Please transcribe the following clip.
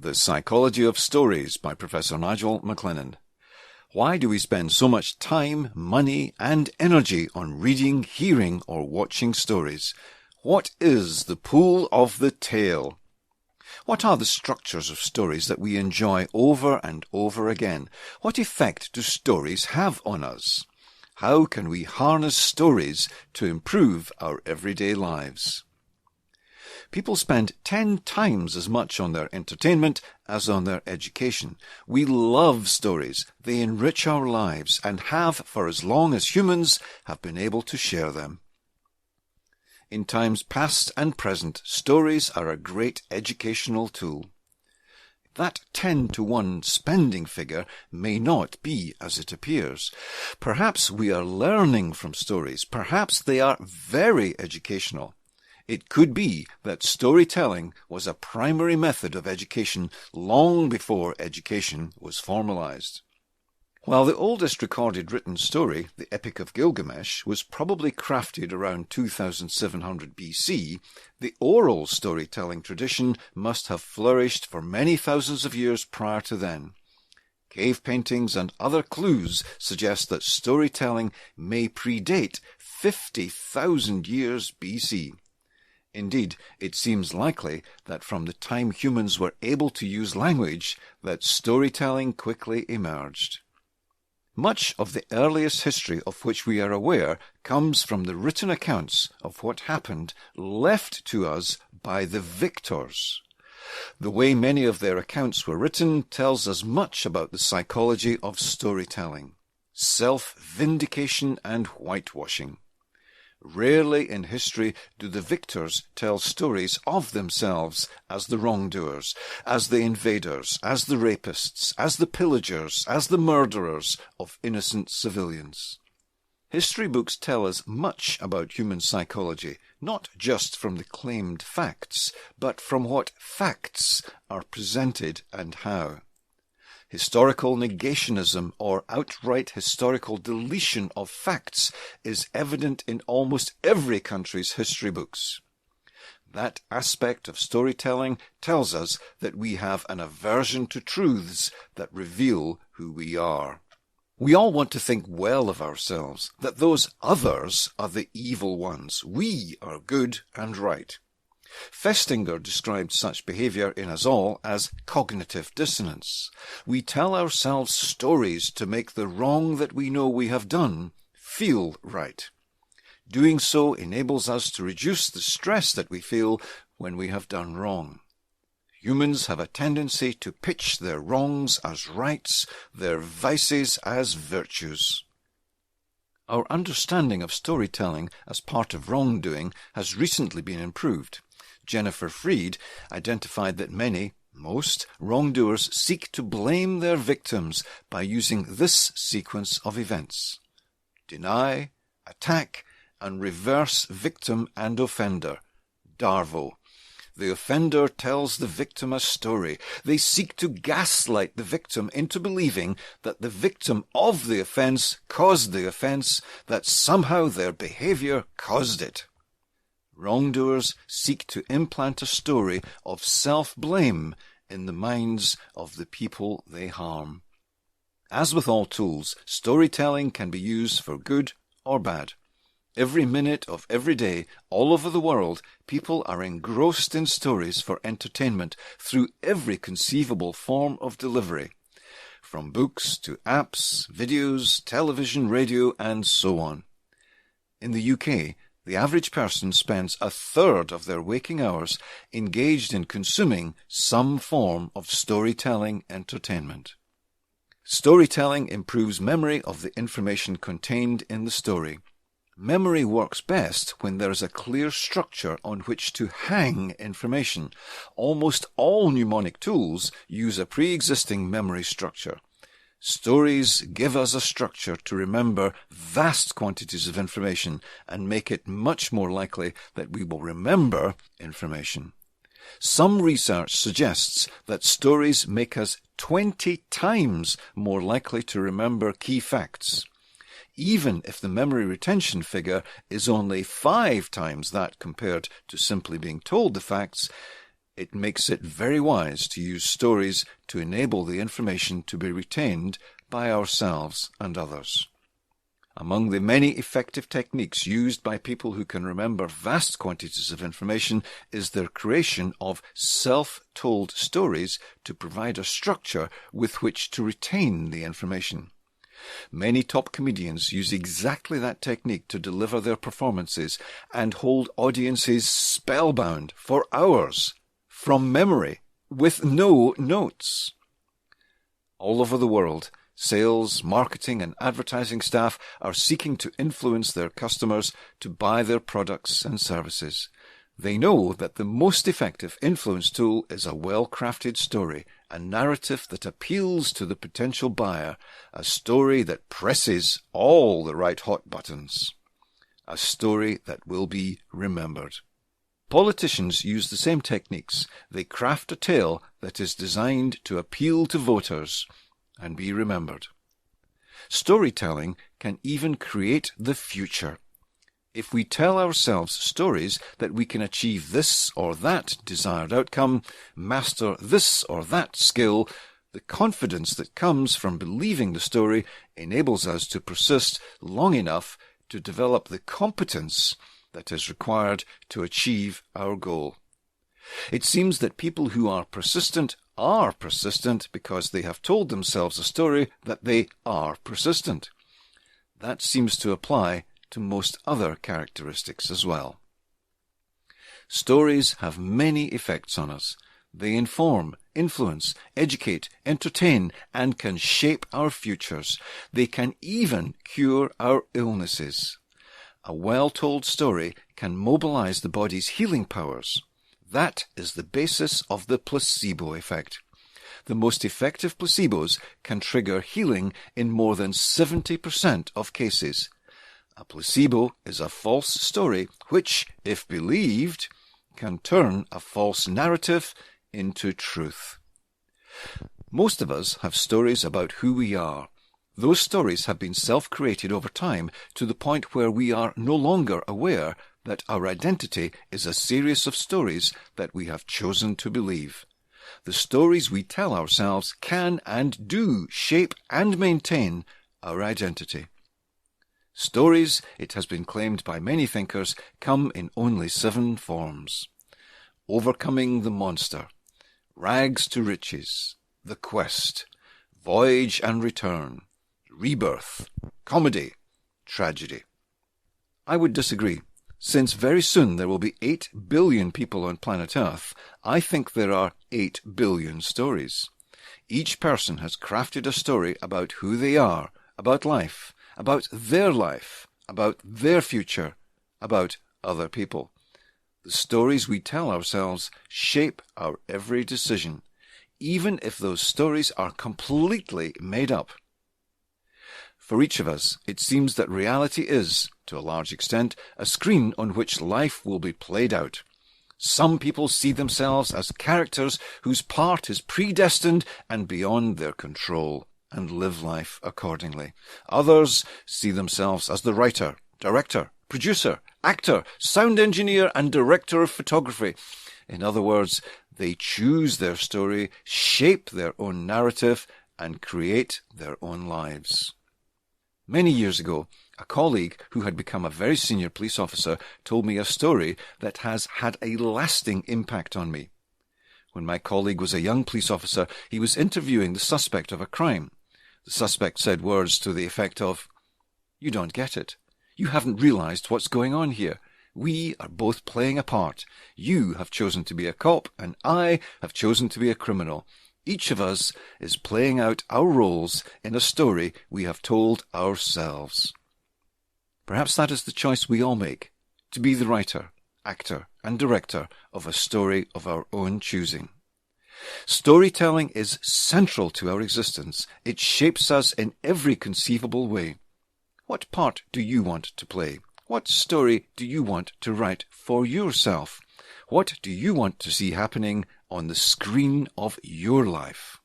The Psychology of Stories by Professor Nigel MacLennan. Why do we spend so much time, money, and energy on reading, hearing, or watching stories? What is the pull of the tail? What are the structures of stories that we enjoy over and over again? What effect do stories have on us? How can we harness stories to improve our everyday lives? People spend 10 times as much on their entertainment as on their education. We love stories. They enrich our lives and have for as long as humans have been able to share them. In times past and present, stories are a great educational tool. That 10-to-1 spending figure may not be as it appears. Perhaps we are learning from stories. Perhaps they are very educational. It could be that storytelling was a primary method of education long before education was formalized. While the oldest recorded written story, the Epic of Gilgamesh, was probably crafted around 2700 BC, the oral storytelling tradition must have flourished for many thousands of years prior to then. Cave paintings and other clues suggest that storytelling may predate 50,000 years BC. Indeed, it seems likely that from the time humans were able to use language, that storytelling quickly emerged. Much of the earliest history of which we are aware comes from the written accounts of what happened left to us by the victors. The way many of their accounts were written tells us much about the psychology of storytelling, self-vindication and whitewashing. Rarely in history do the victors tell stories of themselves as the wrongdoers, as the invaders, as the rapists, as the pillagers, as the murderers of innocent civilians. History books tell us much about human psychology, not just from the claimed facts, but from what facts are presented and how. Historical negationism or outright historical deletion of facts is evident in almost every country's history books. That aspect of storytelling tells us that we have an aversion to truths that reveal who we are. We all want to think well of ourselves, that those others are the evil ones. We are good and right. Festinger described such behavior in us all as cognitive dissonance. We tell ourselves stories to make the wrong that we know we have done feel right. Doing so enables us to reduce the stress that we feel when we have done wrong. Humans have a tendency to pitch their wrongs as rights, their vices as virtues. Our understanding of storytelling as part of wrongdoing has recently been improved. Jennifer Freed identified that most wrongdoers seek to blame their victims by using this sequence of events: deny, attack, and reverse victim and offender. Darvo. The offender tells the victim a story. They seek to gaslight the victim into believing that the victim of the offense caused the offense, that somehow their behavior caused it. Wrongdoers seek to implant a story of self-blame in the minds of the people they harm. As with all tools, storytelling can be used for good or bad. Every minute of every day, all over the world, people are engrossed in stories for entertainment through every conceivable form of delivery, from books to apps, videos, television, radio, and so on. In the UK, the average person spends a third of their waking hours engaged in consuming some form of storytelling entertainment. Storytelling improves memory of the information contained in the story. Memory works best when there is a clear structure on which to hang information. Almost all mnemonic tools use a pre-existing memory structure. Stories give us a structure to remember vast quantities of information and make it much more likely that we will remember information. Some research suggests that stories make us 20 times more likely to remember key facts. Even if the memory retention figure is only 5 times that compared to simply being told the facts, it makes it very wise to use stories to enable the information to be retained by ourselves and others. Among the many effective techniques used by people who can remember vast quantities of information is their creation of self-told stories to provide a structure with which to retain the information. Many top comedians use exactly that technique to deliver their performances and hold audiences spellbound for hours, from memory, with no notes. All over the world, sales, marketing, and advertising staff are seeking to influence their customers to buy their products and services. They know that the most effective influence tool is a well-crafted story, a narrative that appeals to the potential buyer, a story that presses all the right hot buttons, a story that will be remembered. Politicians use the same techniques. They craft a tale that is designed to appeal to voters and be remembered. Storytelling can even create the future. If we tell ourselves stories that we can achieve this or that desired outcome, master this or that skill, the confidence that comes from believing the story enables us to persist long enough to develop the competence that is required to achieve our goal. It seems that people who are persistent because they have told themselves a story that they are persistent. That seems to apply to most other characteristics as well. Stories have many effects on us. They inform, influence, educate, entertain, and can shape our futures. They can even cure our illnesses. A well-told story can mobilize the body's healing powers. That is the basis of the placebo effect. The most effective placebos can trigger healing in more than 70% of cases. A placebo is a false story which, if believed, can turn a false narrative into truth. Most of us have stories about who we are. Those stories have been self-created over time to the point where we are no longer aware that our identity is a series of stories that we have chosen to believe. The stories we tell ourselves can and do shape and maintain our identity. Stories, it has been claimed by many thinkers, come in only 7 forms. Overcoming the monster, rags to riches, the quest, voyage and return, rebirth, comedy, tragedy. I would disagree. Since very soon there will be 8 billion people on planet Earth, I think there are 8 billion stories. Each person has crafted a story about who they are, about life, about their future, about other people. The stories we tell ourselves shape our every decision, even if those stories are completely made up. For each of us, it seems that reality is, to a large extent, a screen on which life will be played out. Some people see themselves as characters whose part is predestined and beyond their control, and live life accordingly. Others see themselves as the writer, director, producer, actor, sound engineer, and director of photography. In other words, they choose their story, shape their own narrative, and create their own lives. Many years ago, a colleague who had become a very senior police officer told me a story that has had a lasting impact on me. When my colleague was a young police officer, he was interviewing the suspect of a crime. The suspect said words to the effect of, "You don't get it. You haven't realized what's going on here. We are both playing a part. You have chosen to be a cop, and I have chosen to be a criminal. Each of us is playing out our roles in a story we have told ourselves." Perhaps that is the choice we all make, to be the writer, actor, and director of a story of our own choosing. Storytelling is central to our existence. It shapes us in every conceivable way. What part do you want to play? What story do you want to write for yourself? What do you want to see happening on the screen of your life?